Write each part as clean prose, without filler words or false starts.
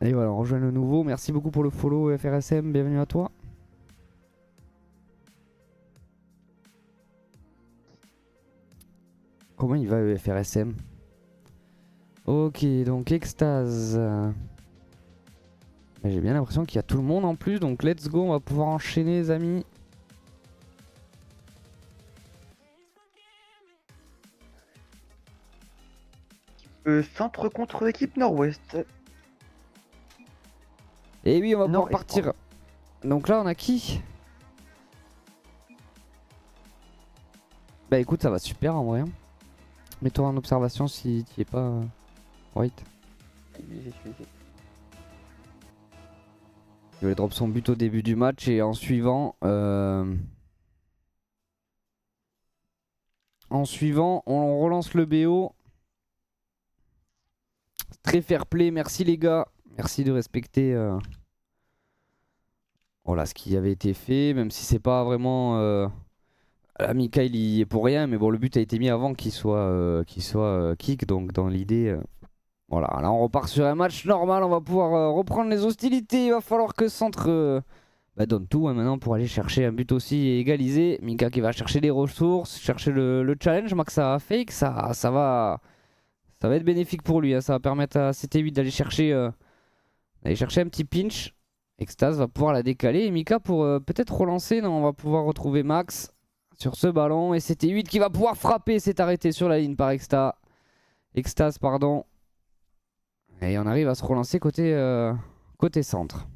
Et voilà, on rejoint le nouveau. Merci beaucoup pour le follow FRSM, bienvenue à toi. Comment il va FRSM? Ok, donc extase. J'ai bien l'impression qu'il y a tout le monde en plus, donc let's go, on va pouvoir enchaîner les amis. Centre contre équipe Nord-Ouest. Et oui, on va pouvoir Nord-Est, partir. pardon. Donc là, on a qui? Bah écoute, ça va super en vrai. Mets-toi en observation si tu es pas white. Il va drop son but au début du match et en suivant, on relance le BO. Très fair play, merci les gars. Merci de respecter voilà, ce qui avait été fait, même si c'est pas vraiment... Mika il y est pour rien, mais bon le but a été mis avant qu'il soit kick, donc dans l'idée... voilà, là on repart sur un match normal, on va pouvoir reprendre les hostilités, il va falloir que Centre donne tout hein, maintenant pour aller chercher un but aussi et égaliser. Mika qui va chercher les ressources, chercher le challenge, Max ça a fake, ça va être bénéfique pour lui, hein. Ça va permettre à CT8 d'aller chercher un petit pinch. Extase va pouvoir la décaler et Mika pour peut-être relancer, non on va pouvoir retrouver Max sur ce ballon et CT8 qui va pouvoir frapper, c'est arrêté sur la ligne par Extase pardon. Et on arrive à se relancer côté centre.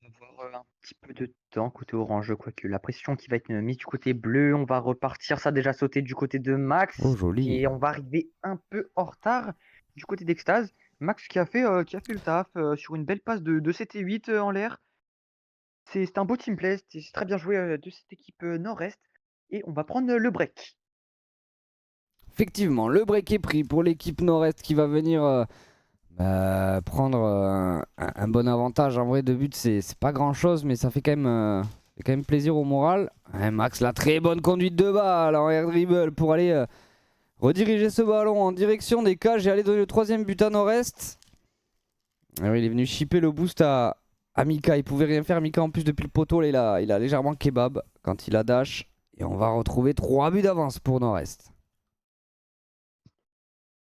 On va avoir un petit peu de temps côté orange, quoique la pression qui va être mise du côté bleu, on va repartir. Ça a déjà sauté du côté de Oh Max. joli. Et on va arriver un peu en retard du côté d'Extase. Max qui a fait le taf sur une belle passe de CT8 en l'air. C'est un beau team play, c'est très bien joué de cette équipe nord-est. Et on va prendre le break. Effectivement, le break est pris pour l'équipe nord-est qui va venir prendre un bon avantage. En vrai, de but, c'est pas grand chose, mais fait quand même plaisir au moral. Ouais, Max, la très bonne conduite de balle en air dribble pour aller rediriger ce ballon en direction des cages et aller donner le troisième but à nord-est. Alors, il est venu chipper le boost à Mika. Il pouvait rien faire. Mika, en plus, depuis le poteau, là, il a légèrement kebab quand il a dash. Et on va retrouver 3 buts d'avance pour nord-est.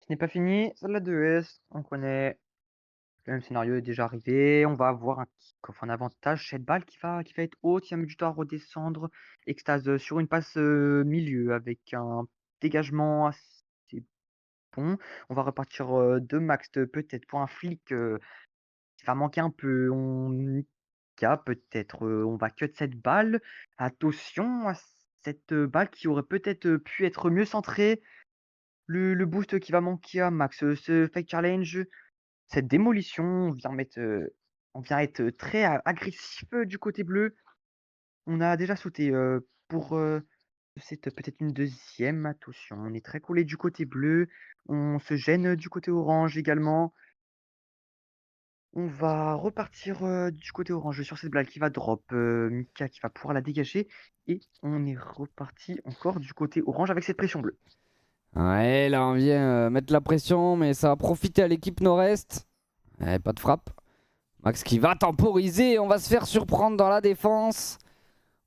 Ce n'est pas fini, c'est la 2S, on connaît. Le même scénario est déjà arrivé. On va avoir un kick-off en avantage. Cette balle qui va être haute. Il y a mis du temps à redescendre. Extase sur une passe milieu avec un dégagement assez bon. On va repartir de Max peut-être pour un flic qui va manquer un peu. Peut-être. On va cut cette balle. Attention à cette balle qui aurait peut-être pu être mieux centrée. Le boost qui va manquer à Max. Ce fake challenge. Cette démolition, on vient être très agressif du côté bleu. On a déjà sauté pour cette peut-être une deuxième. Attention, on est très collé du côté bleu. On se gêne du côté orange également. On va repartir du côté orange sur cette blague qui va drop. Mika qui va pouvoir la dégager. Et on est reparti encore du côté orange avec cette pression bleue. Ouais, là on vient mettre la pression, mais ça va profiter à l'équipe nord-est. Pas de frappe. Max qui va temporiser, on va se faire surprendre dans la défense.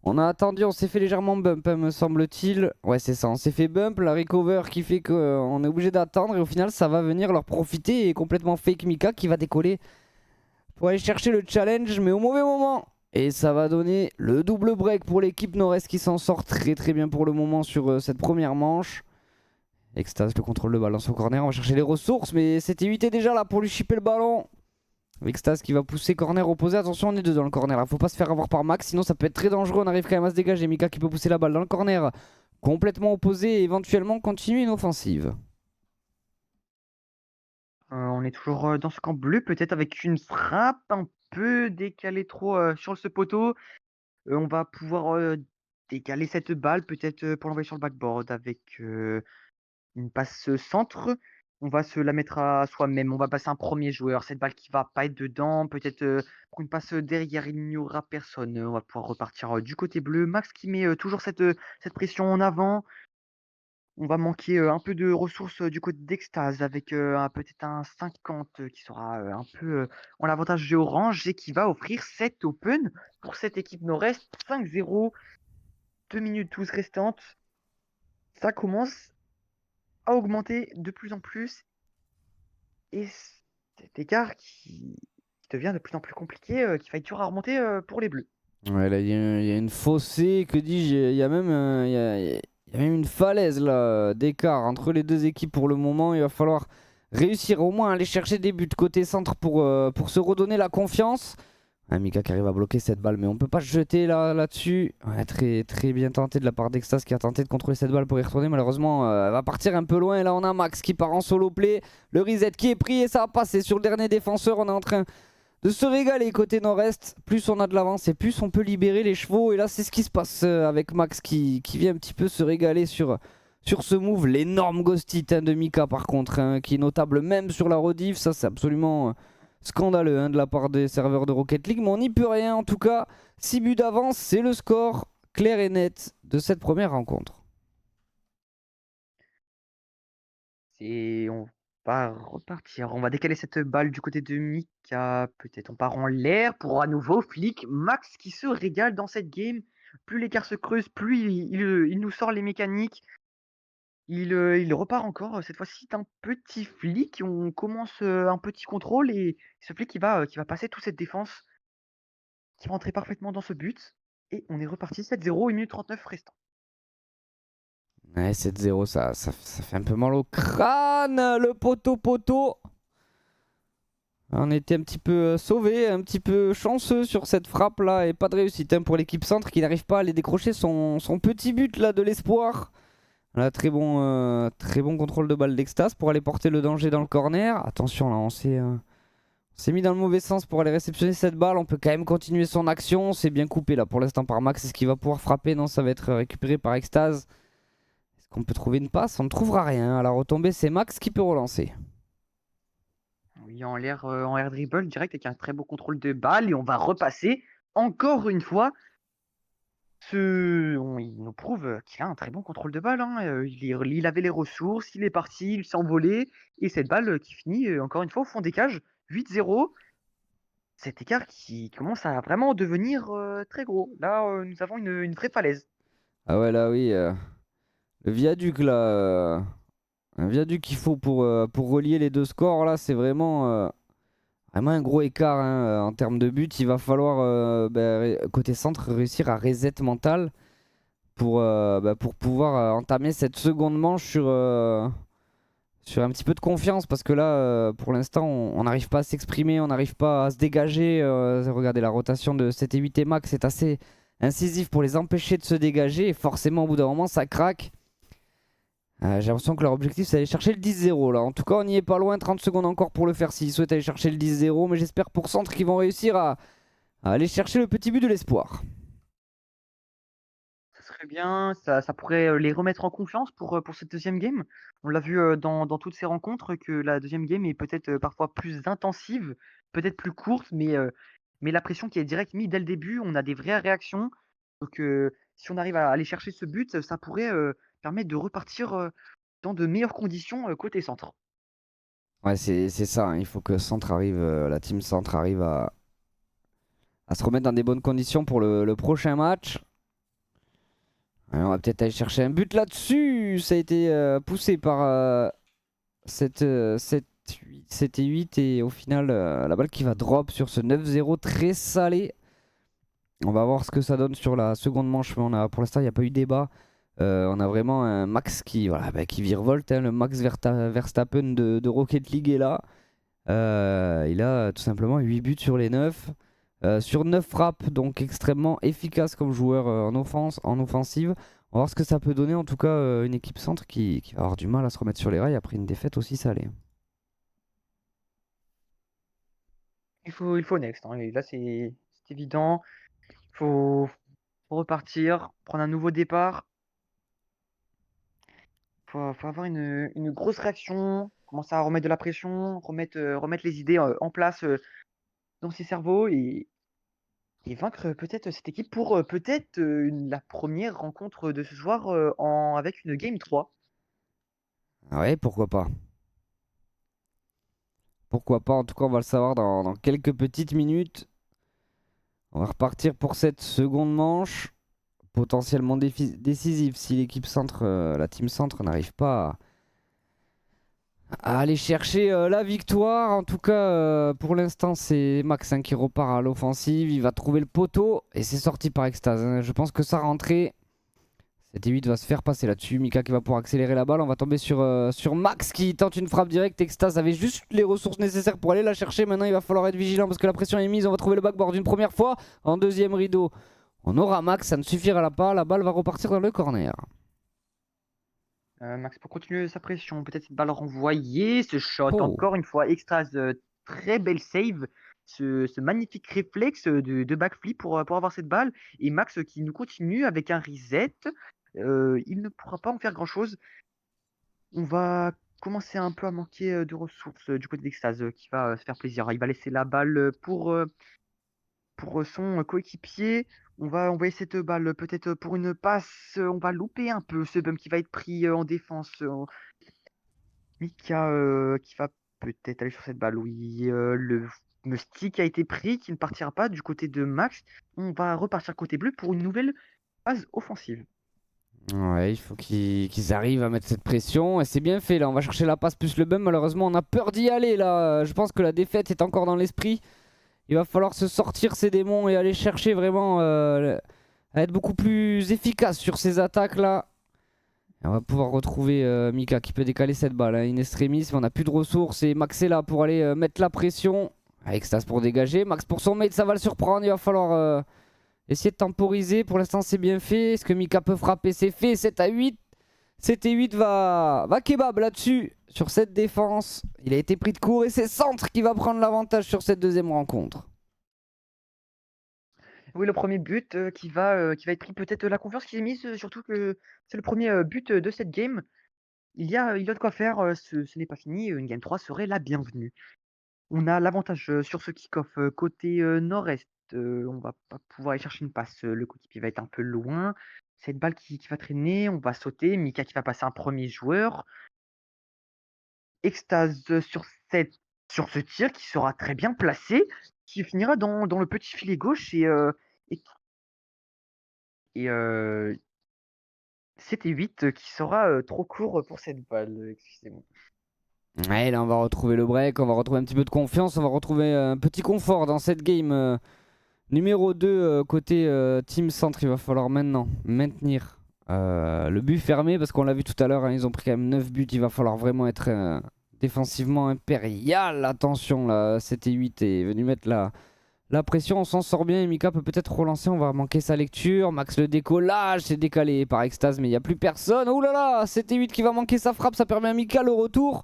On a attendu, on s'est fait légèrement bump, hein, me semble-t-il. Ouais, c'est ça, on s'est fait bump, la recover qui fait qu'on est obligé d'attendre. Et au final, ça va venir leur profiter. Et complètement fake Mika qui va décoller pour aller chercher le challenge, mais au mauvais moment. Et ça va donner le double break pour l'équipe nord-est qui s'en sort très très bien pour le moment sur cette première manche. Extase, le contrôle de balle dans son corner, on va chercher les ressources, mais c'était 8 est déjà là pour lui chipper le ballon. Extase qui va pousser corner opposé, attention on est deux dans le corner là, faut pas se faire avoir par Max, sinon ça peut être très dangereux, on arrive quand même à se dégager. Mika qui peut pousser la balle dans le corner, complètement opposé et éventuellement continuer une offensive. On est toujours dans ce camp bleu, peut-être avec une frappe un peu décalée trop sur ce poteau. On va pouvoir décaler cette balle peut-être pour l'envoyer sur le backboard avec une passe centre. On va se la mettre à soi-même. On va passer un premier joueur. Cette balle qui va pas être dedans. Peut-être pour une passe derrière, il n'y aura personne. On va pouvoir repartir du côté bleu. Max qui met toujours cette pression en avant. On va manquer, un peu de ressources, du côté d'Extase avec, un peut-être un 50, qui sera, un peu, en l'avantage de Orange et qui va offrir 7 open pour cette équipe nord-est. 5-0, 2 minutes 12 restantes. Ça commence à augmenter de plus en plus et cet écart qui devient de plus en plus compliqué, qui va être dur à remonter, pour les bleus. Ouais, là, il y a une fossée, que dis-je, il y a même, il y a même une falaise là, d'écart entre les deux équipes pour le moment. Il va falloir réussir au moins à aller chercher des buts côté centre pour se redonner la confiance. Ah, Mika qui arrive à bloquer cette balle, mais on peut pas se jeter là-dessus. Ouais, très, très bien tenté de la part d'Extas qui a tenté de contrôler cette balle pour y retourner. Malheureusement, elle va partir un peu loin. Et là, on a Max qui part en solo play. Le reset qui est pris et ça va passer sur le dernier défenseur. On est en train de se régaler côté nord-est. Plus on a de l'avance et plus on peut libérer les chevaux. Et là, c'est ce qui se passe avec Max qui vient un petit peu se régaler sur ce move. L'énorme ghost hit de Mika, par contre, hein, qui est notable même sur la rediff. Ça, c'est absolument scandaleux hein, de la part des serveurs de Rocket League. Mais on n'y peut rien. En tout cas, 6 buts d'avance, c'est le score clair et net de cette première rencontre. On va repartir. On va décaler cette balle du côté de Mika. Peut-être on part en l'air pour à nouveau Flick. Max qui se régale dans cette game. Plus l'écart se creuse, plus il nous sort les mécaniques. Il repart encore, cette fois-ci d'un petit Flick. On commence un petit contrôle et ce Flick qui va passer toute cette défense, qui va entrer parfaitement dans ce but. Et on est reparti 7-0, 1 minute 39 restant. Ouais, 7-0, ça fait un peu mal au crâne, le poteau. On était un petit peu sauvé, un petit peu chanceux sur cette frappe là et pas de réussite hein, pour l'équipe centre qui n'arrive pas à aller décrocher son petit but là de l'espoir. Là, très bon contrôle de balle d'Extase pour aller porter le danger dans le corner. Attention là, on s'est mis dans le mauvais sens pour aller réceptionner cette balle. On peut quand même continuer son action. C'est bien coupé là pour l'instant par Max. Est-ce qu'il va pouvoir frapper? Non, ça va être récupéré par Extase. Est-ce qu'on peut trouver une passe? On ne trouvera rien. À la retombée, c'est Max qui peut relancer. Oui, en air dribble direct avec un très beau contrôle de balle et on va repasser encore une fois. Il nous prouve qu'il a un très bon contrôle de balle, hein. Il avait les ressources, il est parti, il s'est envolé et cette balle, qui finit, encore une fois au fond des cages. 8-0. Cet écart qui commence à vraiment devenir, très gros. Là, nous avons une vraie falaise. Ah ouais, là oui. Le viaduc là. Un viaduc qu'il faut pour relier les deux scores là, c'est vraiment un gros écart hein, en termes de but. Il va falloir, côté centre, réussir à reset mental pour pouvoir entamer cette seconde manche sur un petit peu de confiance. Parce que là, pour l'instant, on n'arrive pas à s'exprimer, on n'arrive pas à se dégager. Regardez, la rotation de 7 et 8 et Max est assez incisif pour les empêcher de se dégager. Et forcément, au bout d'un moment, ça craque. J'ai l'impression que leur objectif c'est d'aller chercher le 10-0 là. En tout cas, on n'y est pas loin. 30 secondes encore pour le faire s'ils souhaitent aller chercher le 10-0. Mais j'espère pour Centre qu'ils vont réussir à aller chercher le petit but de l'espoir. Ça serait bien, ça pourrait, les remettre en confiance pour cette deuxième game. On l'a vu, dans toutes ces rencontres que la deuxième game est peut-être, parfois plus intensive, peut-être plus courte, mais la pression qui est direct mise dès le début, on a des vraies réactions. Donc, si on arrive à aller chercher ce but, ça pourrait, permettre de repartir, dans de meilleures conditions, côté centre. Ouais, c'est ça, hein. Il faut que Centre arrive, la team Centre arrive à se remettre dans des bonnes conditions pour le prochain match. Ouais, on va peut-être aller chercher un but là-dessus. Ça a été poussé par 7 et 8. Et au final, la balle qui va drop sur ce 9-0 très salé. On va voir ce que ça donne sur la seconde manche. Mais pour l'instant, il n'y a pas eu débat. On a vraiment un Max qui virevolte. Hein. Le Max Verstappen de Rocket League est là. Il a tout simplement 8 buts sur les 9. Sur 9 frappes, donc extrêmement efficace comme joueur en offensive. On va voir ce que ça peut donner. En tout cas, une équipe centre qui va avoir du mal à se remettre sur les rails après une défaite aussi salée. Il faut next, hein, et là, c'est évident. Faut faut repartir, prendre un nouveau départ. Faut avoir une grosse réaction, commencer à remettre de la pression, remettre les idées, en place, dans ses cerveaux et vaincre peut-être cette équipe pour, peut-être, la première rencontre de ce soir, avec une game 3. Ouais, pourquoi pas. Pourquoi pas, en tout cas on va le savoir dans quelques petites minutes. On va repartir pour cette seconde manche. Potentiellement décisive si l'équipe centre, la team centre n'arrive pas à aller chercher la victoire. En tout cas, pour l'instant, c'est Max qui repart à l'offensive. Il va trouver le poteau et c'est sorti par Extase, hein. Je pense que ça rentrait. Cet 8 va se faire passer là-dessus. Mika qui va pouvoir accélérer la balle. On va tomber sur Max qui tente une frappe directe. Extase avait juste les ressources nécessaires pour aller la chercher. Maintenant, il va falloir être vigilant parce que la pression est mise. On va trouver le backboard une première fois. En deuxième rideau, on aura Max. Ça ne suffira pas. La balle va repartir dans le corner. Max pour continuer sa pression, peut-être cette balle renvoyée, ce shot Oh. encore une fois, Extase, très belle save, ce magnifique réflexe de backflip pour avoir cette balle et Max qui nous continue avec un reset, il ne pourra pas en faire grand-chose. On va commencer un peu à manquer, de ressources, du côté d'Extase, qui va, se faire plaisir. Il va laisser la balle, pour son coéquipier. On va envoyer cette balle peut-être pour une passe. On va louper un peu ce bump qui va être pris en défense. Mika qui va peut-être aller sur cette balle. Oui, le stick a été pris, qui ne partira pas du côté de Max. On va repartir côté bleu pour une nouvelle phase offensive. Ouais, il faut qu'ils arrivent à mettre cette pression. Et c'est bien fait là. On va chercher la passe plus le bum. Malheureusement, on a peur d'y aller là. Je pense que la défaite est encore dans l'esprit. Il va falloir se sortir ces démons et aller chercher vraiment à être beaucoup plus efficace sur ces attaques là. Et on va pouvoir retrouver Mika qui peut décaler cette balle, hein. In extremis, mais on n'a plus de ressources. Et Max est là pour aller mettre la pression. Avec Stas pour dégager. Max pour son mate, ça va le surprendre. Il va falloir essayer de temporiser. Pour l'instant, c'est bien fait. Est-ce que Mika peut frapper? C'est fait. 7 à 8. 7 et 8 va kebab là-dessus. Sur cette défense. Il a été pris de court. Et c'est Centre qui va prendre l'avantage sur cette deuxième rencontre. Oui, le premier but qui va être pris, peut-être la confiance qui est mise, surtout que c'est le premier but de cette game. Il y a de quoi faire, ce n'est pas fini. Une game 3 serait la bienvenue. On a l'avantage sur ce kick-off côté nord-est. On va pas pouvoir aller chercher une passe. Le coéquipier va être un peu loin. Cette balle qui va traîner. On va sauter. Mika qui va passer un premier joueur. Extase sur ce tir qui sera très bien placé, qui finira dans le petit filet gauche et, et 7 et 8 qui sera trop court pour cette balle. Excusez-moi. Ouais, là on va retrouver le break, on va retrouver un petit peu de confiance, on va retrouver un petit confort dans cette game numéro 2 côté Team Centre. Il va falloir maintenant maintenir le but fermé parce qu'on l'a vu tout à l'heure, hein, ils ont pris quand même 9 buts. Il va falloir vraiment être défensivement impérial. Attention là, 7 et 8 est venu mettre la pression, on s'en sort bien et Mika peut peut-être relancer. On va manquer sa lecture. Max le décollage, c'est décalé par Extase mais il n'y a plus personne. Ouh là là, 7 et 8 qui va manquer sa frappe, ça permet à Mika le retour.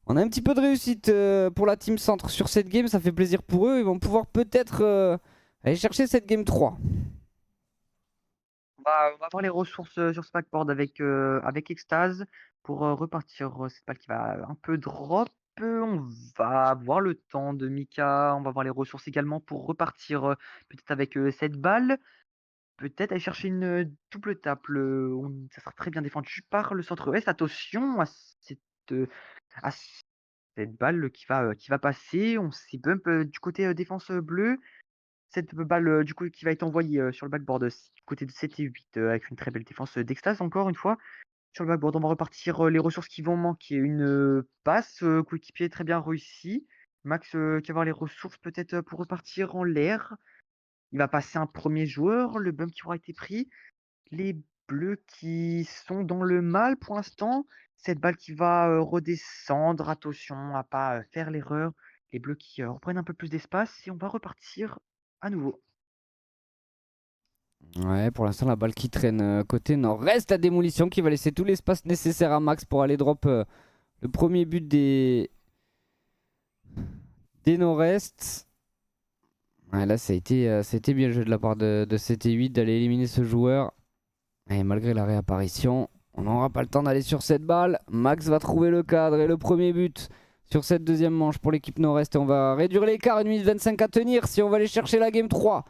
On a un petit peu de réussite pour la team centre sur cette game, ça fait plaisir pour eux. Ils vont pouvoir peut-être aller chercher cette game 3. On va avoir les ressources sur ce backboard avec Extase pour repartir. Cette balle qui va un peu drop. On va avoir le temps de Mika. On va avoir les ressources également pour repartir peut-être avec cette balle. Peut-être aller chercher une double tape. Ça sera très bien défendu par le centre-ouest. Attention euh, à cette balle qui va passer. On s'est bump du côté défense bleue. Cette balle du coup qui va être envoyée sur le backboard du côté de 7 et 8 avec une très belle défense d'Extase encore une fois. Sur le backboard, on va repartir les ressources qui vont manquer. Une passe coéquipier très bien réussi. Max qui va avoir les ressources peut-être pour repartir en l'air. Il va passer un premier joueur. Le bump qui aura été pris. Les bleus qui sont dans le mal pour l'instant. Cette balle qui va redescendre. Attention à pas faire l'erreur. Les bleus qui reprennent un peu plus d'espace et on va repartir à nouveau. Ouais, pour l'instant la balle qui traîne côté nord. Reste la démolition qui va laisser tout l'espace nécessaire à Max pour aller drop le premier but des nord-est. Ouais, là ça a été bien joué de la part de 7 et 8 d'aller éliminer ce joueur. Et malgré la réapparition, on n'aura pas le temps d'aller sur cette balle. Max va trouver le cadre et le premier but sur cette deuxième manche pour l'équipe nord-est. Et on va réduire l'écart, 1 minute 25 à tenir si on va aller chercher la game 3.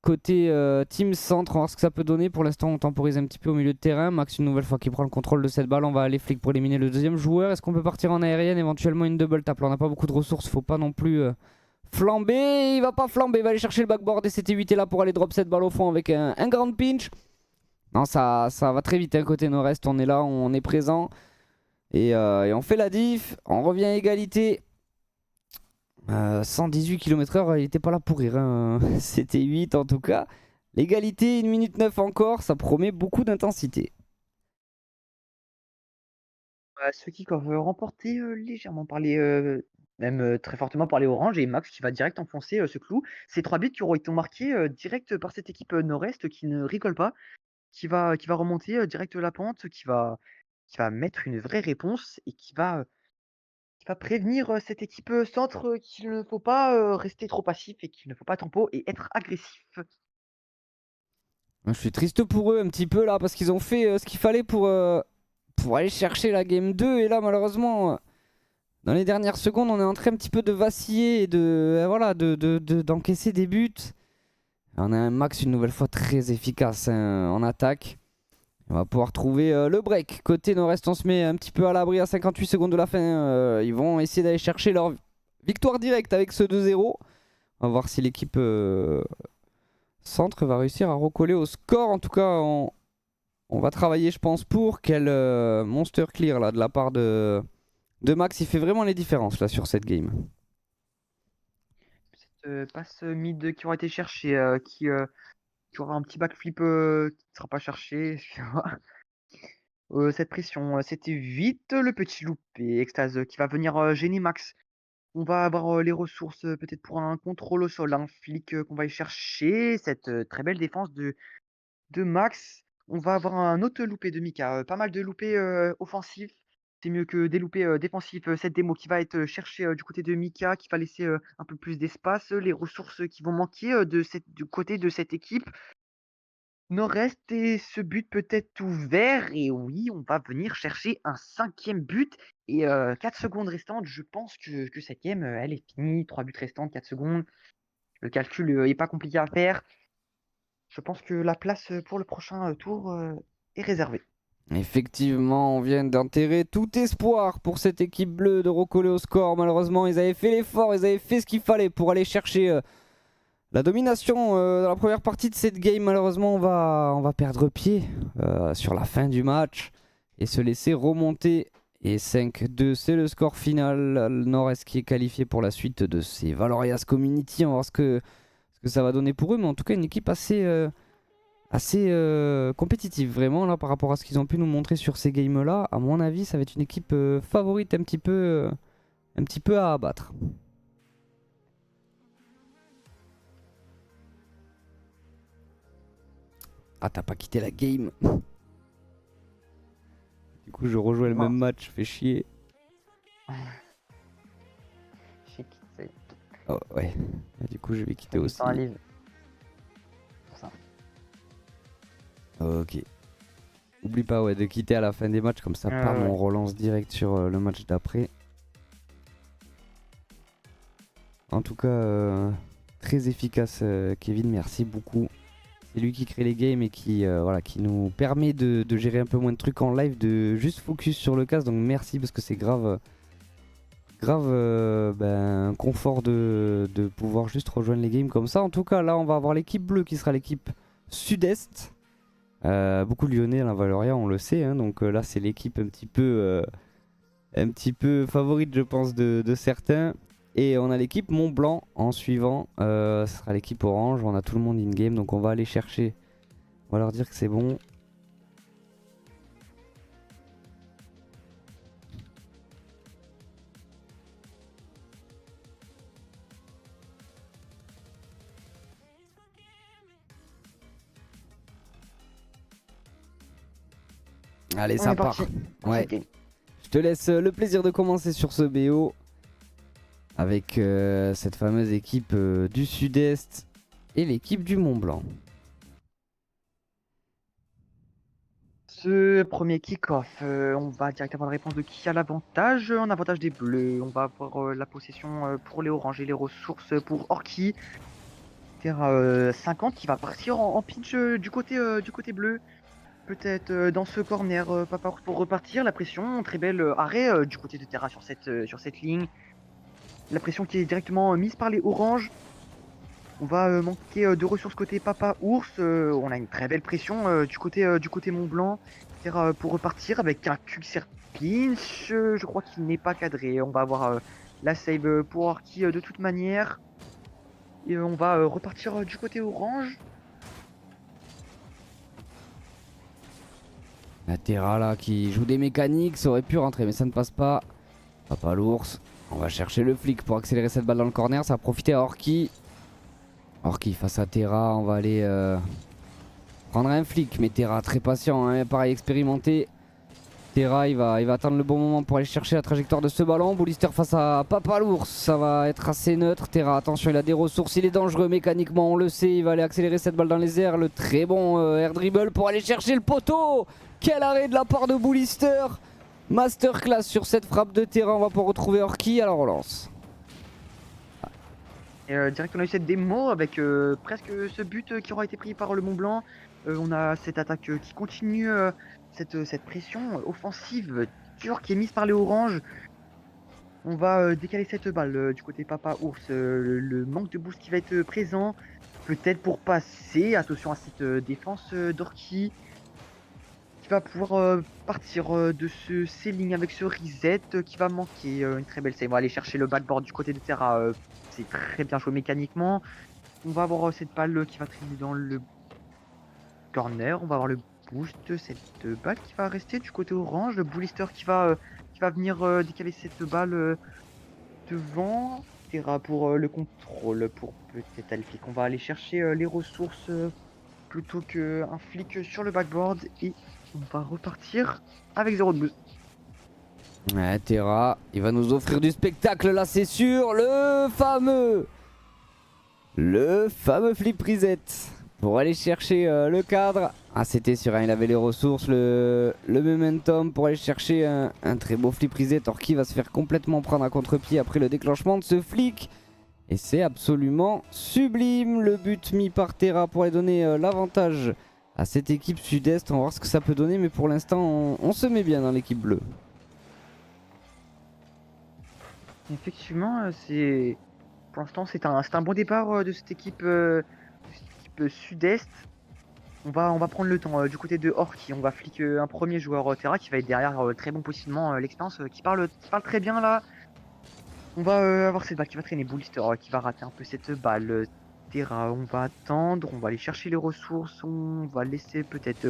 côté team centre, on va voir ce que ça peut donner. Pour l'instant, on temporise un petit peu au milieu de terrain. Max, une nouvelle fois qui prend le contrôle de cette balle, on va aller flic pour éliminer le deuxième joueur. Est-ce qu'on peut partir en aérienne, éventuellement une double tap? Là, on n'a pas beaucoup de ressources, faut pas non plus flamber. Il va pas flamber, il va aller chercher le backboard et c'était 8 est là pour aller drop cette balle au fond avec un grand pinch. Non, ça va très vite, hein, côté nord-est, on est là, on est présent. Et on fait la diff, on revient à égalité. 118 km/h, il était pas là pour rire, hein. C'était 8 en tout cas. L'égalité, 1 minute 9 encore, ça promet beaucoup d'intensité. Ceux qui peuvent remporter légèrement par les, même très fortement par les oranges et Max qui va direct enfoncer ce clou. Ces 3 buts qui auront été marqués direct par cette équipe nord-est qui ne rigole pas, qui va remonter direct la pente, qui va mettre une vraie réponse et qui va prévenir cette équipe centre qu'il ne faut pas rester trop passif et qu'il ne faut pas tempo et être agressif. Je suis triste pour eux un petit peu là parce qu'ils ont fait ce qu'il fallait pour aller chercher la game 2 et là malheureusement dans les dernières secondes on est en train un petit peu de vaciller et voilà, d'encaisser des buts. On a un Max une nouvelle fois très efficace, hein, en attaque. On va pouvoir trouver le break. Côté nord-est, on se met un petit peu à l'abri à 58 secondes de la fin. Ils vont essayer d'aller chercher leur victoire directe avec ce 2-0. On va voir si l'équipe centre va réussir à recoller au score. En tout cas, on va travailler, je pense, pour quel monster clear là, de la part de Max. Il fait vraiment les différences là sur cette game. Cette passe mid qui aura été cherchée, qui aura un petit backflip qui ne sera pas cherché. Excusez-moi. Cette pression, c'était vite le petit loupé. Extase qui va venir gêner Max. On va avoir les ressources peut-être pour un contrôle au sol, un flic qu'on va y chercher. Cette très belle défense de Max. On va avoir un autre loupé de Mika. Pas mal de loupés offensifs. C'est mieux que des loupés défensifs. Cette démo qui va être cherchée du côté de Mika, qui va laisser un peu plus d'espace. Les ressources qui vont manquer du côté de cette équipe. Nord-Est et ce but peut être ouvert et oui, on va venir chercher un 5e but et 4 secondes restantes. Je pense que cette game, elle est finie. 3 buts restants, 4 secondes. Le calcul est pas compliqué à faire. Je pense que la place pour le prochain tour est réservée. Effectivement, on vient d'enterrer tout espoir pour cette équipe bleue de recoller au score. Malheureusement, ils avaient fait l'effort, ils avaient fait ce qu'il fallait pour aller chercher la domination dans la première partie de cette game. Malheureusement, on va perdre pied sur la fin du match et se laisser remonter. Et 5-2, c'est le score final. Le Nord-Est qui est qualifié pour la suite de ces Valorias Community. On va voir ce que ça va donner pour eux. Mais en tout cas, une équipe assez compétitive vraiment là par rapport à ce qu'ils ont pu nous montrer sur ces games là. À mon avis, ça va être une équipe favorite un petit peu à abattre. Ah, t'as pas quitté la game. Du coup, je rejoins le Non. même match, fait chier. J'ai quitté. Oh, ouais. Et du coup, je vais quitter aussi. Un livre. Pour ça. Ok. Oublie pas, ouais, de quitter à la fin des matchs, comme ça, pas Ouais. on relance direct sur le match d'après. En tout cas, très efficace, Kevin, merci beaucoup. C'est lui qui crée les games et qui nous permet de gérer un peu moins de trucs en live, de juste focus sur le casque. Donc merci parce que c'est grave un confort de pouvoir juste rejoindre les games comme ça. En tout cas, là, on va avoir l'équipe bleue qui sera l'équipe sud-est. Beaucoup de Lyonnais à la Valoria, on le sait, hein, donc là c'est l'équipe un petit peu favorite, je pense, de certains. Et on a l'équipe Mont Blanc en suivant. Ce sera l'équipe orange. On a tout le monde in-game, donc on va aller chercher. On va leur dire que c'est bon. Allez, ça part. Ouais. Je te laisse le plaisir de commencer sur ce BO. Avec cette fameuse équipe du sud-est et l'équipe du Mont Blanc. Ce premier kick-off, on va directement avoir la réponse de qui a l'avantage. En avantage des bleus, on va avoir la possession pour les oranges et les ressources pour Orki. Terra 50 qui va partir en pinch du côté bleu. Peut-être dans ce corner, Papa Ours pour repartir. La pression, très bel arrêt du côté de Terra sur cette ligne. La pression qui est directement mise par les oranges. On va manquer de ressources côté Papa Ours. On a une très belle pression du côté Mont Blanc. Terra pour repartir avec un Quicksir pinch. Je crois qu'il n'est pas cadré. On va avoir la save pour Orki de toute manière. Et on va repartir du côté orange. La Terra là qui joue des mécaniques, ça aurait pu rentrer mais ça ne passe pas. Papa l'ours. On va chercher le flic pour accélérer cette balle dans le corner. Ça va profiter à Orki. Orki face à Terra. On va aller prendre un flic. Mais Terra très patient, hein, pareil expérimenté. Terra il va attendre le bon moment pour aller chercher la trajectoire de ce ballon. Boulister face à Papa l'ours. Ça va être assez neutre. Terra attention, il a des ressources. Il est dangereux mécaniquement, on le sait. Il va aller accélérer cette balle dans les airs. Le très bon air dribble pour aller chercher le poteau. Quel arrêt de la part de Boulister. Masterclass sur cette frappe de Terra. On va pouvoir retrouver Orki à la relance. Et direct on a eu cette démo avec presque ce but qui aura été pris par le Mont Blanc. On a cette attaque qui continue, cette pression offensive dure qui est mise par les oranges. On va décaler cette balle du côté Papa Ours. Le manque de boost qui va être présent. Peut-être pour passer. Attention à cette défense d'Orki. Qui va pouvoir partir de ce ceiling avec ce reset qui va manquer. Une très belle save. On va aller chercher le backboard du côté de Terra. C'est très bien joué mécaniquement. On va avoir cette balle qui va traîner dans le corner. On va avoir le boost, cette balle qui va rester du côté orange. Le Bullister qui va venir décaler cette balle devant. Terra pour le contrôle, pour peut-être Alfie. On va aller chercher les ressources plutôt qu'un flic sur le backboard. Et on va repartir avec 0 de boost. Ouais, Terra, il va nous offrir du spectacle là, c'est sûr. Le fameux flip reset pour aller chercher le cadre. Ah, c'était sûr, hein, il avait les ressources, le momentum pour aller chercher un très beau flip reset. Orki va se faire complètement prendre à contre-pied après le déclenchement de ce flic. Et c'est absolument sublime le but mis par Terra pour aller donner l'avantage à cette équipe sud-est. On va voir ce que ça peut donner, mais pour l'instant on se met bien dans l'équipe bleue. Effectivement, pour l'instant c'est un bon départ de cette équipe, sud-est. On va prendre le temps du côté de Orki. On va flic un premier joueur Terra qui va être derrière, très bon positionnement, l'expérience qui parle très bien là. On va avoir cette balle qui va traîner, Bullister qui va rater un peu cette balle. Terra, on va attendre, on va aller chercher les ressources, on va laisser peut-être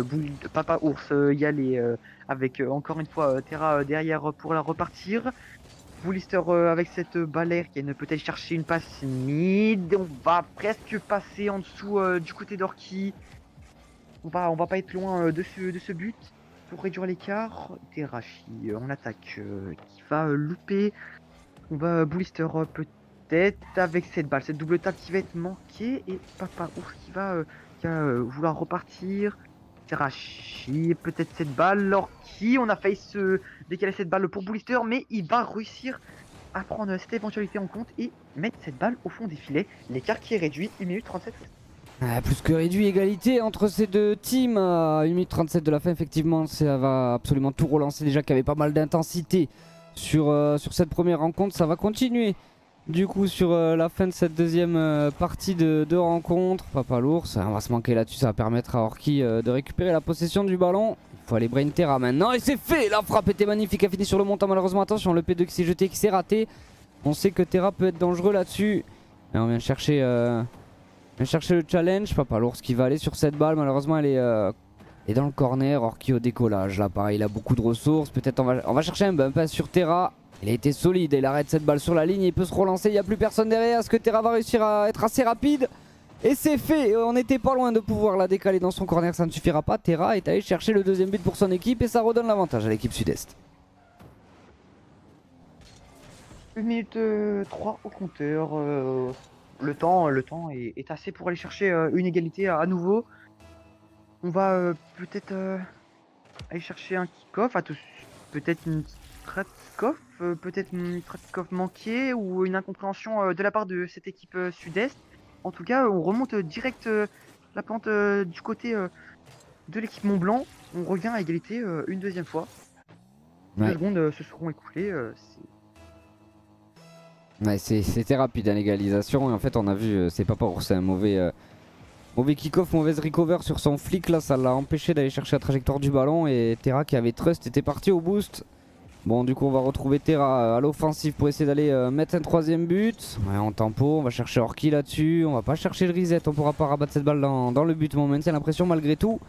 Papa Ours y aller avec encore une fois Terra derrière pour la repartir. Bullister avec cette balle aérienne peut-être chercher une passe mid. On va presque passer en dessous du côté d'Orki. On va pas être loin de ce but pour réduire l'écart. Terashi en attaque qui va louper. On va Bullister peut-être avec cette balle, cette double tape qui va être manquée. Et Papa Ours qui va vouloir repartir. Terashi, peut-être cette balle. Orki, on a failli se décaler cette balle pour Bullister, mais il va réussir à prendre cette éventualité en compte et mettre cette balle au fond des filets. L'écart qui est réduit, 1 minute 37. Plus que réduit, égalité entre ces deux teams à 1 minute 37 de la fin. Effectivement, ça va absolument tout relancer. Déjà qu'il y avait pas mal d'intensité sur cette première rencontre, ça va continuer. Du coup, sur la fin de cette deuxième partie de rencontre, Papa l'ours, on va se manquer là-dessus. Ça va permettre à Orki de récupérer la possession du ballon. Il faut aller brain Terra maintenant et c'est fait. La frappe était magnifique, elle finit sur le montant malheureusement. Attention, le P2 qui s'est jeté, qui s'est raté. On sait que Terra peut être dangereux là-dessus. Et on vient chercher le challenge. Papa l'ours qui va aller sur cette balle. Malheureusement, elle est dans le corner. Orki au décollage. Là, pareil, il a beaucoup de ressources. Peut-être on va chercher un bump sur Terra. Il a été solide. Il arrête cette balle sur la ligne. Il peut se relancer. Il n'y a plus personne derrière. Est-ce que Terra va réussir à être assez rapide? Et c'est fait. On n'était pas loin de pouvoir la décaler dans son corner. Ça ne suffira pas. Terra est allé chercher le deuxième but pour son équipe. Et ça redonne l'avantage à l'équipe sud-est. 1 minute 3 au compteur. Le temps est assez pour aller chercher une égalité à nouveau. On va peut-être aller chercher un kick-off. Peut-être une Stratkov, manquée ou une incompréhension de la part de cette équipe sud-est. En tout cas, on remonte direct la pente du côté de l'équipe Mont-Blanc. On revient à égalité une deuxième fois. 2 Ouais. secondes se seront écoulées. Ouais, c'était rapide à l'égalisation et en fait on a vu, c'est pas pour c'est un mauvais kick-off, mauvaise recover sur son flic là, ça l'a empêché d'aller chercher la trajectoire du ballon et Terra qui avait trust était parti au boost. Bon du coup on va retrouver Terra à l'offensive pour essayer d'aller mettre un troisième but. Ouais, en tempo, on va chercher Orki là-dessus, on va pas chercher le reset, on pourra pas rabattre cette balle dans le but mais on maintient la pression malgré tout.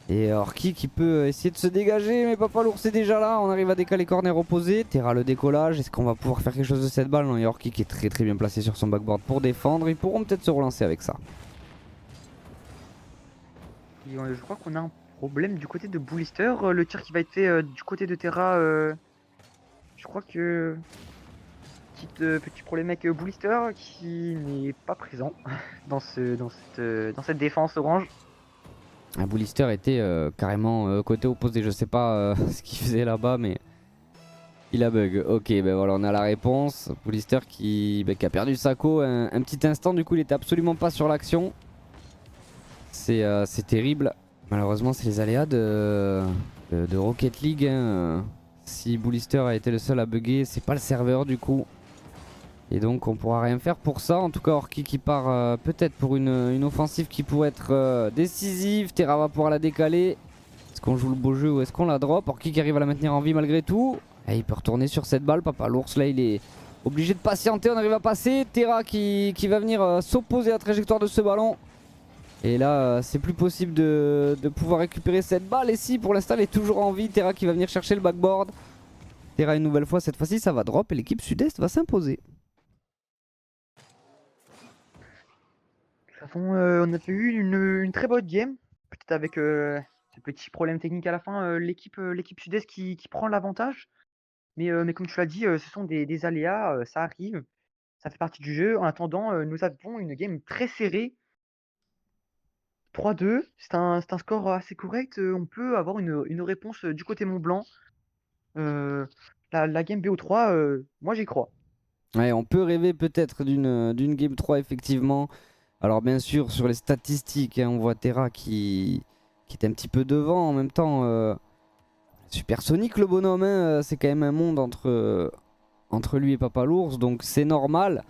Et Orki qui peut essayer de se dégager, mais Papa Lourd c'est déjà là. On arrive à décaler corner opposé. Terra le décollage. Est-ce qu'on va pouvoir faire quelque chose de cette balle? Non, il y a Orki qui est très bien placé sur son backboard pour défendre. Ils pourront peut-être se relancer avec ça. Et, je crois qu'on a un problème du côté de Bullister. Le tir qui va être fait du côté de Terra. Je crois que petit problème avec Bullister qui n'est pas présent dans cette défense orange. Un Bullister était carrément côté opposé. Je sais pas ce qu'il faisait là-bas, mais il a bug. Ok, ben voilà, on a la réponse. Bullister qui a perdu Sako un petit instant. Du coup, il était absolument pas sur l'action. C'est terrible. Malheureusement, c'est les aléas de Rocket League. Hein. Si Bullister a été le seul à bugger, c'est pas le serveur du coup. Et donc on pourra rien faire pour ça. En tout cas, Orki qui part peut-être pour une offensive qui pourrait être décisive. Terra va pouvoir la décaler. Est-ce qu'on joue le beau jeu ou est-ce qu'on la drop? Orki qui arrive à la maintenir en vie malgré tout. Et il peut retourner sur cette balle. Papa l'ours là, il est obligé de patienter. On arrive à passer. Terra qui va venir s'opposer à la trajectoire de ce ballon. Et là, c'est plus possible de pouvoir récupérer cette balle. Et si, pour l'instant, elle est toujours en vie. Terra qui va venir chercher le backboard. Terra une nouvelle fois, cette fois-ci, ça va drop et l'équipe sud-est va s'imposer. De toute façon, on a eu une très bonne game. Peut-être avec ce petit problème technique à la fin, l'équipe sud-est qui prend l'avantage. Mais comme tu l'as dit, ce sont des aléas, ça arrive. Ça fait partie du jeu. En attendant, nous avons une game très serrée. 3-2, c'est un score assez correct. On peut avoir une réponse du côté Mont-Blanc. La game BO3, moi j'y crois. Ouais, on peut rêver peut-être d'une Game 3 effectivement. Alors bien sûr sur les statistiques hein, on voit Terra qui est un petit peu devant en même temps. Supersonique le bonhomme, hein, c'est quand même un monde entre lui et Papa l'ours donc c'est normal.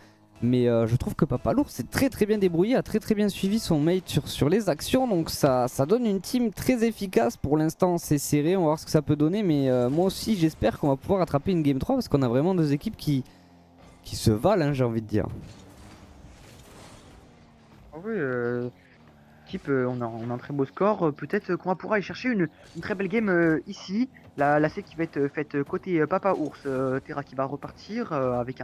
Mais je trouve que Papa l'ours s'est très bien débrouillé, a très bien suivi son mate sur les actions. Donc ça donne une team très efficace. Pour l'instant c'est serré, on va voir ce que ça peut donner. Mais moi aussi j'espère qu'on va pouvoir attraper une Game 3 parce qu'on a vraiment deux équipes qui se valent, hein, j'ai envie de dire. Ah oui, équipe, on a un très beau score. Peut-être qu'on va pouvoir aller chercher une très belle game ici. La C qui va être faite côté Papa Ours. Terra qui va repartir avec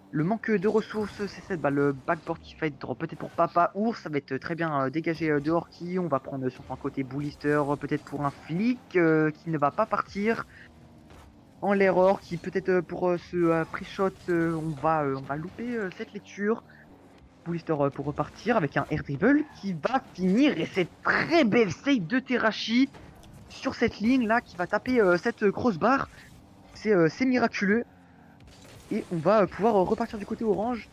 le manque de ressources. C'est cette balle, le backboard qui va être drop. Peut-être pour Papa Ours, ça va être très bien dégagé de Orki. On va prendre sur un côté Bullister, peut-être pour un flic qui ne va pas partir. En l'erreur qui peut-être pour ce pre-shot, on va louper cette lecture. Bullister pour repartir avec un air dribble qui va finir et c'est très belle save de Terashi sur cette ligne là qui va taper cette crossbar. C'est miraculeux et on va pouvoir repartir du côté orange.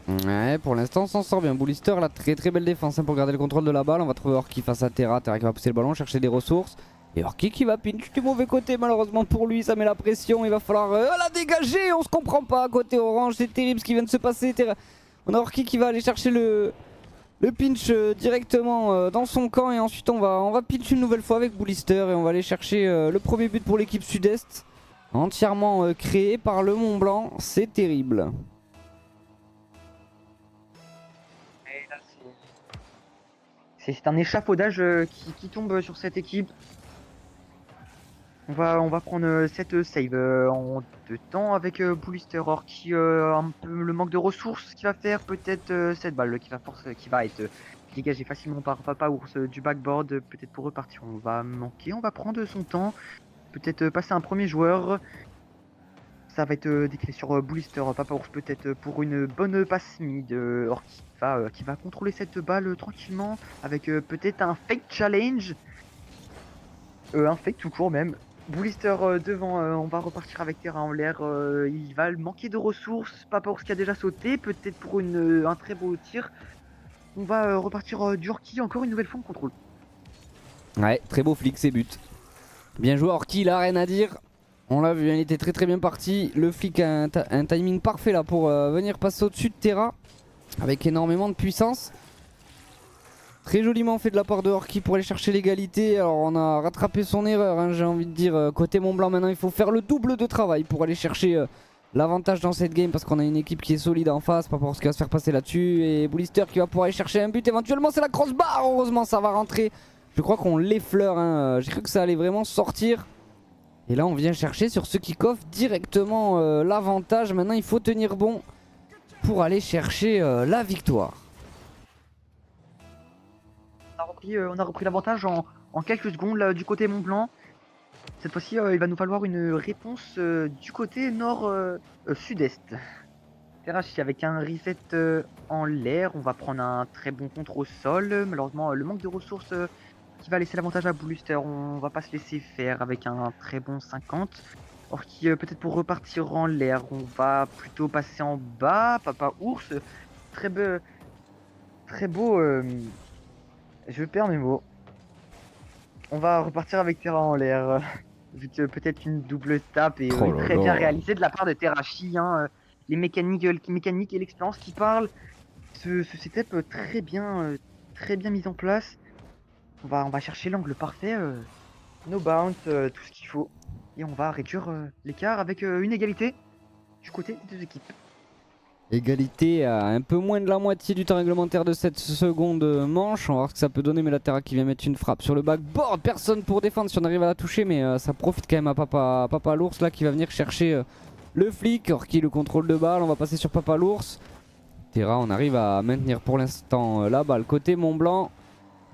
Ouais, pour l'instant on s'en sort bien. Bullister, la très belle défense hein, pour garder le contrôle de la balle. On va trouver Orki face à Terra. Terra qui va pousser le ballon, chercher des ressources. Et Orki qui va pinch du mauvais côté, malheureusement pour lui, ça met la pression. Il va falloir la dégager. On se comprend pas côté orange, c'est terrible ce qui vient de se passer. On a Orki qui va aller chercher le pinch directement dans son camp. Et ensuite on va pinch une nouvelle fois avec Bullister. Et on va aller chercher le premier but pour l'équipe sud-est. Entièrement créé par le Mont Blanc, c'est terrible. Et là, c'est un échafaudage qui tombe sur cette équipe. On va prendre cette save en 2 temps avec Bullister Orki, un peu le manque de ressources qui va faire peut-être cette balle qui va être dégagée facilement par Papa Ours du backboard, peut-être pour repartir. On va manquer, on va prendre son temps, peut-être passer un premier joueur. Ça va être décalé sur Bullister, Papa Ours peut-être pour une bonne passe mid. Orki qui va contrôler cette balle tranquillement avec peut-être un fake challenge. Un fake tout court même. Boulister devant, on va repartir avec Terra en l'air. Il va manquer de ressources. Papaours qui a déjà sauté, peut-être pour un très beau tir. On va repartir du Orki, encore une nouvelle fois en contrôle. Ouais, très beau flic, c'est but. Bien joué Orki, là, rien à dire. On l'a vu, il était très bien parti. Le flic a un timing parfait là pour venir passer au-dessus de Terra. Avec énormément de puissance. Très joliment fait de la part de Orki pour aller chercher l'égalité. Alors on a rattrapé son erreur, hein, j'ai envie de dire. Côté Mont Blanc maintenant il faut faire le double de travail pour aller chercher l'avantage dans cette game. Parce qu'on a une équipe qui est solide en face. Pas pour ce qui va se faire passer là-dessus. Et Boulister qui va pouvoir aller chercher un but. Éventuellement c'est la crossbar. Heureusement ça va rentrer. Je crois qu'on l'effleure, hein. J'ai cru que ça allait vraiment sortir. Et là on vient chercher sur ce kick-off directement l'avantage. Maintenant il faut tenir bon pour aller chercher la victoire. On a repris l'avantage en quelques secondes là, du côté Mont Blanc. Cette fois-ci, il va nous falloir une réponse du côté nord-sud-est. Terrachi avec un reset en l'air. On va prendre un très bon contre au sol. Malheureusement, le manque de ressources qui va laisser l'avantage à Boulister. On va pas se laisser faire avec un très bon 50. Or qui peut-être pour repartir en l'air, on va plutôt passer en bas. Papa Ours, très beau. Très beau. Je perds mes mots. On va repartir avec Terra en l'air. Vu que peut-être une double tape et Oh là très bien là. réalisée de la part de Terrachi. Hein, les mécaniques et l'expérience qui parlent. Ce setup très bien mis en place. On va chercher l'angle parfait. No bounce, tout ce qu'il faut. Et on va réduire l'écart avec une égalité du côté des deux équipes. Égalité à un peu moins de la moitié du temps réglementaire de cette seconde manche. On va voir ce que ça peut donner, mais la Terra qui vient mettre une frappe sur le backboard. Personne pour défendre si on arrive à la toucher, mais ça profite quand même à Papa l'ours là qui va venir chercher le flic. Orki le contrôle de balle, on va passer sur Papa l'ours. Terra, on arrive à maintenir pour l'instant la balle côté Mont Blanc.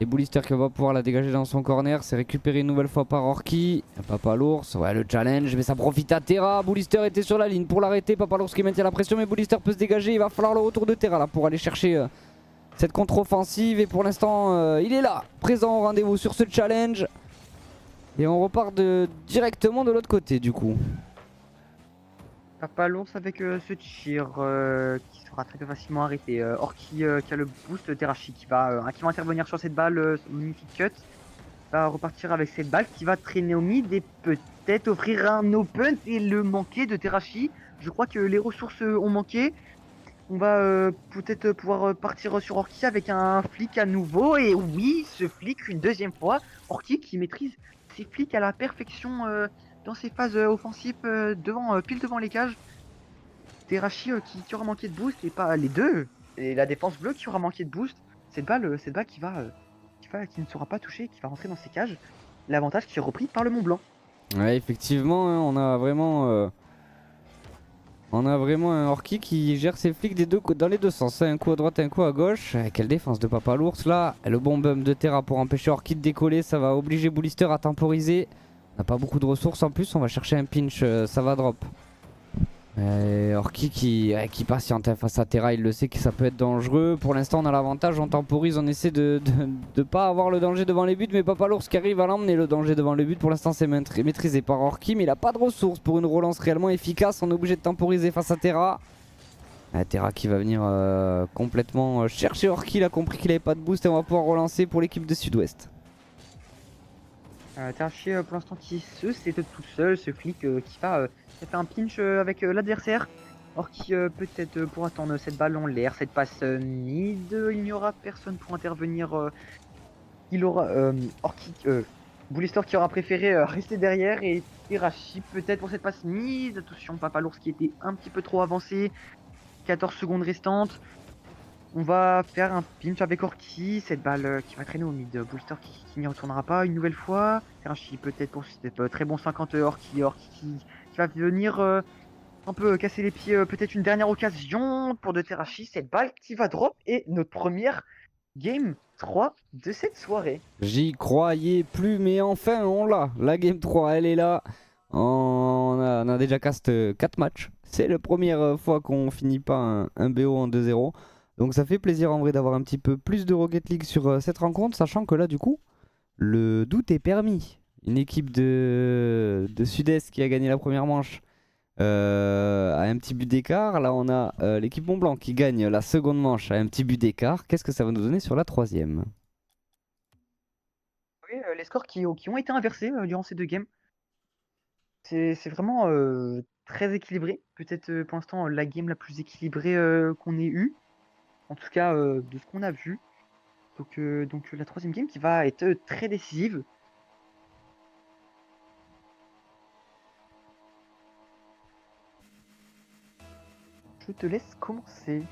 Et Boulister qui va pouvoir la dégager dans son corner. C'est récupéré une nouvelle fois par Orki. Papa l'ours, ouais, le challenge, mais ça profite à Terra. Boulister était sur la ligne pour l'arrêter. Papa l'ours qui maintient la pression, mais Boulister peut se dégager. Il va falloir le retour de Terra là pour aller chercher cette contre-offensive. Et pour l'instant, il est là, présent au rendez-vous sur ce challenge. Et on repart directement de l'autre côté du coup. Papa l'ours avec ce tir qui sera très facilement arrêté. Orki qui a le boost, Terrachi qui va intervenir sur cette balle, magnifique cut. Va repartir avec cette balle qui va traîner au mid et peut-être offrir un open et le manquer de Terrachi. Je crois que les ressources ont manqué. On va peut-être pouvoir partir sur Orki avec un flic à nouveau. Et oui, ce flic une deuxième fois. Orki qui maîtrise ses flics à la perfection dans ses phases offensives pile devant les cages. Terrachi qui aura manqué de boost et pas les deux. Et la défense bleue qui aura manqué de boost. Cette balle qui ne sera pas touchée, qui va rentrer dans ses cages. L'avantage qui est repris par le Mont Blanc. Ouais, effectivement, hein, on a vraiment un Orki qui gère ses flics dans les deux sens, un coup à droite et un coup à gauche. Quelle défense de Papa l'ours là. Le bon bump de Terra pour empêcher Orki de décoller, ça va obliger Boulister à temporiser. On n'a pas beaucoup de ressources en plus, on va chercher un pinch, ça va drop. Orki qui patiente face à Terra, il le sait que ça peut être dangereux. Pour l'instant on a l'avantage, on temporise, on essaie de pas avoir le danger devant les buts. Mais Papa l'ours qui arrive à l'emmener le danger devant le but. Pour l'instant c'est maîtrisé par Orki, mais il a pas de ressources pour une relance réellement efficace. On est obligé de temporiser face à Terra. Terra qui va venir complètement chercher Orki, il a compris qu'il avait pas de boost et on va pouvoir relancer pour l'équipe de Sud-Ouest. Terrachi pour l'instant qui c'était tout seul, ce flic qui va fait un pinch avec l'adversaire. Or qui peut-être pour attendre cette balle en l'air, cette passe mid, il n'y aura personne pour intervenir. Il aura Orki, Boulister qui aura préféré rester derrière et Terrachi peut-être pour cette passe mid. Attention, Papa l'ours qui était un petit peu trop avancé. 14 secondes restantes. On va faire un pinch avec Orki, cette balle qui va traîner au mid. Booster qui n'y retournera pas une nouvelle fois. Terrachi peut-être pour cette très bon 50 Orki qui va venir un peu casser les pieds. Peut-être une dernière occasion pour de Terrachi. Cette balle qui va drop et notre première game 3 de cette soirée. J'y croyais plus, mais enfin on l'a. La game 3 elle est là. On a déjà cast 4 matchs. C'est la première fois qu'on finit pas un BO en 2-0. Donc ça fait plaisir en vrai d'avoir un petit peu plus de Rocket League sur cette rencontre. Sachant que là du coup, le doute est permis. une équipe de Sud-Est qui a gagné la première manche à un petit but d'écart. Là, on a l'équipe Mont-Blanc qui gagne la seconde manche à un petit but d'écart. Qu'est-ce que ça va nous donner sur la troisième? Oui, les scores qui ont été inversés durant ces deux games. C'est vraiment très équilibré. Peut-être pour l'instant la game la plus équilibrée qu'on ait eue. En tout cas, de ce qu'on a vu. Donc la troisième game qui va être très décisive. Je te laisse commencer.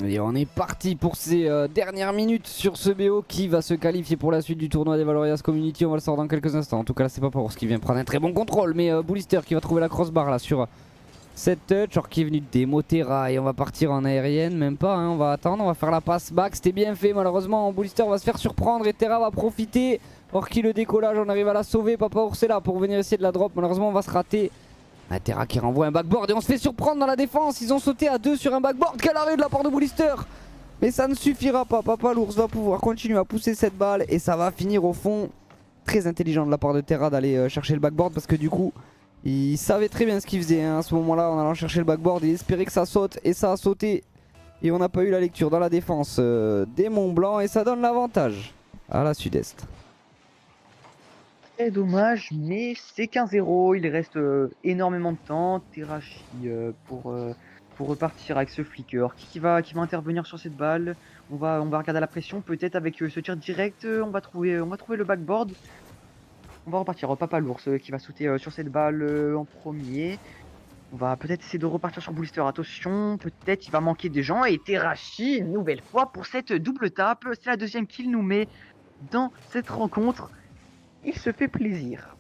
Et on est parti pour ces dernières minutes sur ce BO qui va se qualifier pour la suite du tournoi des Valorias Community. On va le sortir dans quelques instants. En tout cas, là, c'est pas pour ce qui vient prendre un très bon contrôle. Mais Bullister qui va trouver la crossbar là sur cette touch. Or qui est venu démo Terra. Et on va partir en aérienne. Même pas, hein, on va attendre. On va faire la passe back. C'était bien fait. Malheureusement, Bullister va se faire surprendre et Terra va profiter. Or qui le décollage, on arrive à la sauver. Papa Ours est là pour venir essayer de la drop. Malheureusement, on va se rater. Ah, Terra qui renvoie un backboard et on se fait surprendre dans la défense. Ils ont sauté à deux sur un backboard. Quel arrêt de la part de Bullister! Mais ça ne suffira pas. Papa l'ours va pouvoir continuer à pousser cette balle et ça va finir au fond. Très intelligent de la part de Terra d'aller chercher le backboard parce que du coup, il savait très bien ce qu'il faisait hein, à ce moment-là en allant chercher le backboard. Il espérait que ça saute et ça a sauté. Et on n'a pas eu la lecture dans la défense des Mont-Blanc et ça donne l'avantage à la Sud-Est. Très dommage, mais c'est qu'un 0. Il reste énormément de temps. Terashi pour repartir avec ce flicker. Qui va intervenir sur cette balle? On va regarder la pression. Peut-être avec ce tir direct, on va trouver le backboard. On va repartir. Papa l'ours qui va sauter sur cette balle en premier. On va peut-être essayer de repartir sur Bullister. Attention, peut-être il va manquer des gens. Et Terashi, une nouvelle fois pour cette double tape. C'est la deuxième qu'il nous met dans cette rencontre. Il se fait plaisir.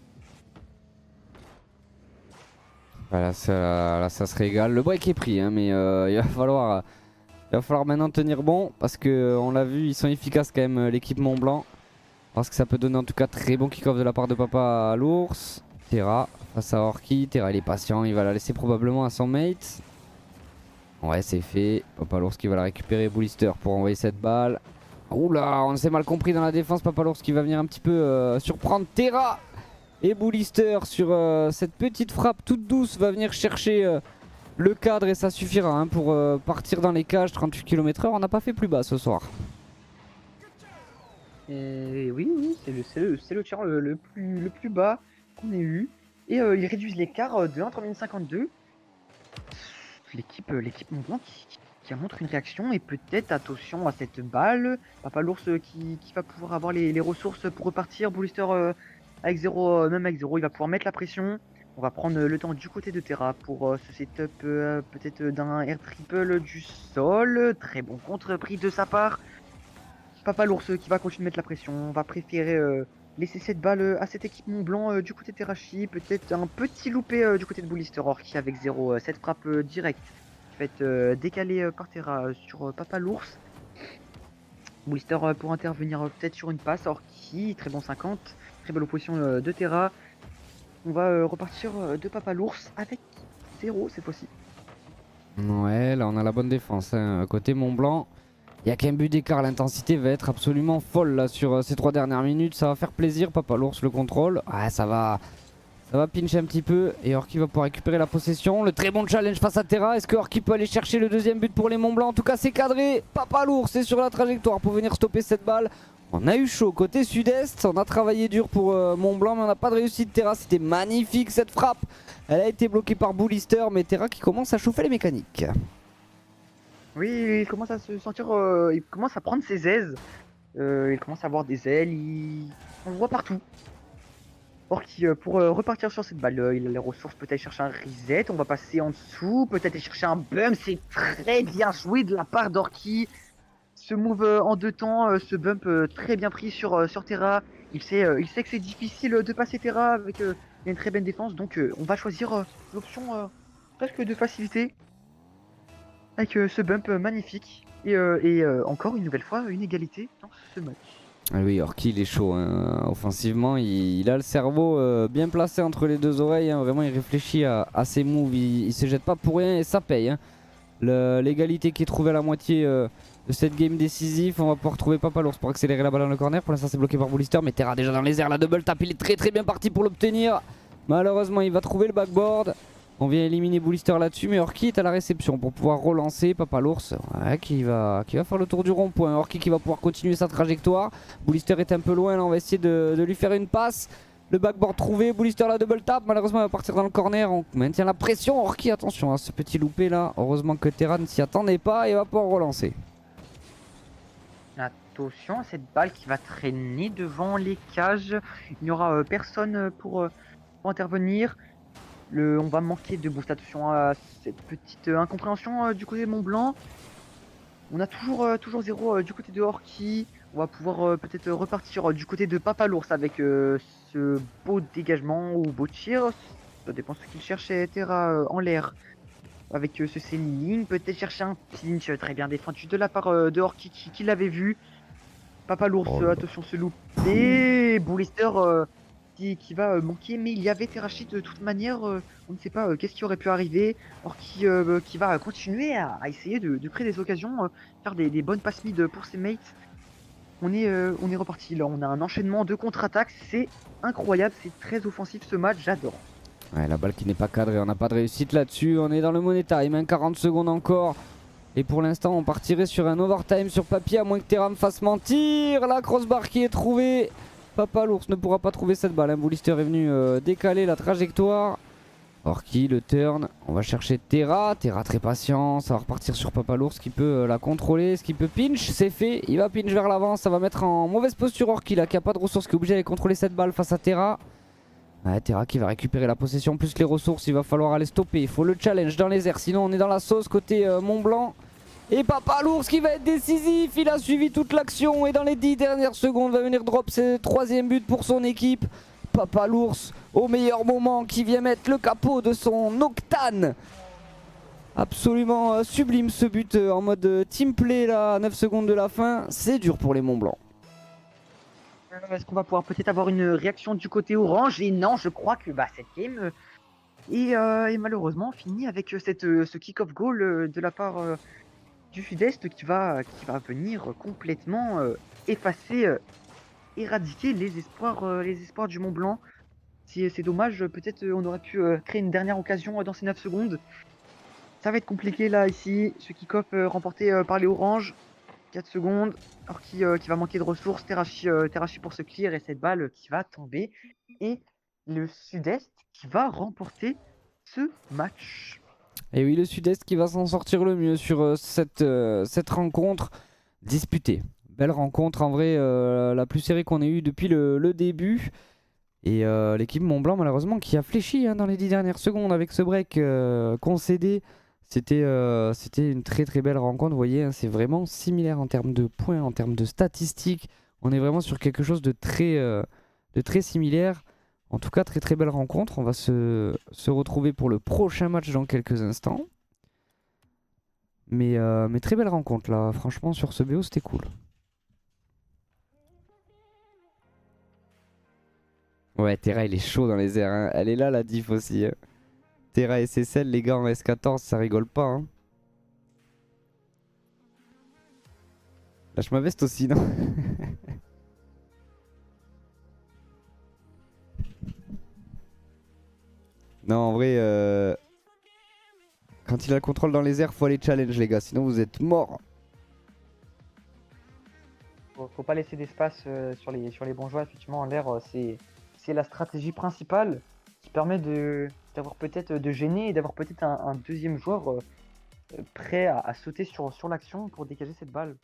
Voilà, là, ça se régale. Le break est pris, hein, mais il va falloir maintenant tenir bon parce que on l'a vu, ils sont efficaces quand même l'équipe Mont-Blanc. Parce que ça peut donner en tout cas très bon kick-off de la part de Papa l'ours. Terra face à Orki. Terra il est patient, il va la laisser probablement à son mate. Ouais, c'est fait. Papa l'ours qui va la récupérer. Bullister pour envoyer cette balle. Oula, on s'est mal compris dans la défense. Papa l'ours qui va venir un petit peu surprendre Terra. Et Bullister sur cette petite frappe toute douce va venir chercher le cadre et ça suffira hein, pour partir dans les cages 38 km/h. On n'a pas fait plus bas ce soir. Et oui, c'est le tir le plus bas qu'on ait eu. Et ils réduisent l'écart de 1,52. L'équipe Mont-Blanc qui montre une réaction et peut-être attention à cette balle. Papa l'ours qui va pouvoir avoir les ressources pour repartir. Bullister avec 0, même avec 0, il va pouvoir mettre la pression. On va prendre le temps du côté de Terra pour ce setup peut-être d'un air triple du sol. Très bon contre-pris de sa part. Papa l'ours qui va continuer de mettre la pression. On va préférer laisser cette balle à cette équipe Mont-Blanc du côté de Terashi. Peut-être un petit loupé du côté de Bullister qui avec 0. Cette frappe directe qui va être décalée par Terra sur Papa l'ours. Bullister pour intervenir peut-être sur une passe. Orki, très bon 50. Très belle opposition de Terra. On va repartir de Papa l'ours avec 0 cette fois-ci. Ouais, là on a la bonne défense. Hein. Côté Mont-Blanc, il n'y a qu'un but d'écart. L'intensité va être absolument folle là sur ces 3 dernières minutes. Ça va faire plaisir. Papa l'ours le contrôle. Ouais, ça va pincher un petit peu. Et Orki va pouvoir récupérer la possession. Le très bon challenge face à Terra. Est-ce que Orki peut aller chercher le deuxième but pour les Mont-Blanc? En tout cas, c'est cadré. Papa l'ours est sur la trajectoire pour venir stopper cette balle. On a eu chaud côté sud-est, on a travaillé dur pour Mont-Blanc mais on n'a pas de réussite. Terra, c'était magnifique cette frappe. Elle a été bloquée par Bullister mais Terra qui commence à chauffer les mécaniques. Oui, il commence à se sentir, il commence à prendre ses aises. Il commence à avoir des ailes, on le voit partout. Orki pour repartir sur cette balle, il a les ressources, peut-être chercher un reset, on va passer en dessous, peut-être aller chercher un bump, c'est très bien joué de la part d'Orki. Ce move en 2 temps, ce bump très bien pris sur Terra. Il sait que c'est difficile de passer Terra avec une très belle défense. Donc on va choisir l'option presque de facilité. Avec ce bump magnifique. Et encore une nouvelle fois, une égalité dans ce match. Ah oui, Orki il est chaud. Hein. Offensivement, il a le cerveau bien placé entre les deux oreilles. Hein. Vraiment, il réfléchit à ses moves. Il se jette pas pour rien et ça paye. Hein. L'égalité qui est trouvée à la moitié de cette game décisif. On va pouvoir trouver Papalours pour accélérer la balle dans le corner. Pour l'instant c'est bloqué par Boulister, mais Terra déjà dans les airs. La double tap, il est très bien parti pour l'obtenir. Malheureusement il va trouver le backboard. On vient éliminer Boulister là-dessus, mais Orki est à la réception pour pouvoir relancer Papalours, ouais, qui va faire le tour du rond-point. Orki qui va pouvoir continuer sa trajectoire. Boulister est un peu loin, là on va essayer de lui faire une passe. Le backboard trouvé, Boulister la double tap, malheureusement il va partir dans le corner. On maintient la pression, Orki attention à ce petit loupé là. Heureusement que Terra ne s'y attendait pas et va pouvoir relancer. Attention à cette balle qui va traîner devant les cages. Il n'y aura personne pour intervenir. On va manquer de boost. Attention à cette petite incompréhension du côté de Mont-Blanc. On a toujours 0 du côté de Orki. On va pouvoir peut-être repartir du côté de Papalours avec ce beau dégagement ou beau tir. Ça dépend ce qu'il cherchait Terra en l'air. Avec ce ceiling, peut-être chercher un pinch très bien défendu de la part de Orki qui l'avait vu. Papalours, attention se louper. Boulister qui va manquer, mais il y avait Terrachi de toute manière. On ne sait pas qu'est-ce qui aurait pu arriver. Orki qui va continuer à essayer de créer des occasions, faire des bonnes passes mid pour ses mates. On est reparti là, on a un enchaînement de contre-attaques, c'est incroyable, c'est très offensif ce match, j'adore. Ouais, la balle qui n'est pas cadrée, on n'a pas de réussite là-dessus. On est dans le money time, 40 secondes encore. Et pour l'instant, on partirait sur un overtime sur papier, à moins que Terra me fasse mentir. La crossbar qui est trouvée. Papalours ne pourra pas trouver cette balle. Boulister est venu décaler la trajectoire. Orki, le turn. On va chercher Terra. Terra très patient. Ça va repartir sur Papalours qui peut la contrôler. Ce qui peut pinch, c'est fait. Il va pinch vers l'avant. Ça va mettre en mauvaise posture Orki là, qui a pas de ressources, qui est obligé d'aller contrôler cette balle face à Terra. Ouais, Terra qui va récupérer la possession plus les ressources. Il va falloir aller stopper. Il faut le challenge dans les airs. Sinon, on est dans la sauce côté Mont-Blanc. Et Papalours qui va être décisif. Il a suivi toute l'action. Et dans les 10 dernières secondes, va venir drop ses 3e but pour son équipe. Papalours au meilleur moment qui vient mettre le capot de son Octane. Absolument sublime ce but en mode team play là, à 9 secondes de la fin. C'est dur pour les Mont-Blanc. Est-ce qu'on va pouvoir peut-être avoir une réaction du côté orange? Et non, je crois que cette game est malheureusement finie avec ce kick-off goal de la part du Sud-Est qui va venir complètement effacer, éradiquer les espoirs du Mont-Blanc. C'est dommage, peut-être on aurait pu créer une dernière occasion dans ces 9 secondes. Ça va être compliqué là, ici, ce kick-off remporté par les Oranges. 4 secondes, Orki qui va manquer de ressources, Terrachi pour se clear et cette balle qui va tomber. Et le Sud-Est qui va remporter ce match. Et oui, le Sud-Est qui va s'en sortir le mieux sur cette rencontre disputée. Belle rencontre en vrai, la plus serrée qu'on ait eue depuis le début. Et l'équipe Mont-Blanc malheureusement qui a fléchi dans les 10 dernières secondes avec ce break concédé. C'était une très belle rencontre, vous voyez, c'est vraiment similaire en termes de points, en termes de statistiques. On est vraiment sur quelque chose de très similaire. En tout cas, très belle rencontre. On va se retrouver pour le prochain match dans quelques instants. Mais très belle rencontre là, franchement sur ce BO c'était cool. Ouais, Terra il est chaud dans les airs, hein. Elle est là la diff aussi. Terra et SSL, les gars en S14, ça rigole pas. Hein. Lâche ma veste aussi, non? Non, en vrai, quand il a le contrôle dans les airs, faut aller challenge, les gars, sinon vous êtes morts. Faut pas laisser d'espace sur les bons joueurs, effectivement, en l'air, c'est la stratégie principale qui permet d'avoir peut-être de gêner et d'avoir peut-être un deuxième joueur prêt à sauter sur l'action pour dégager cette balle.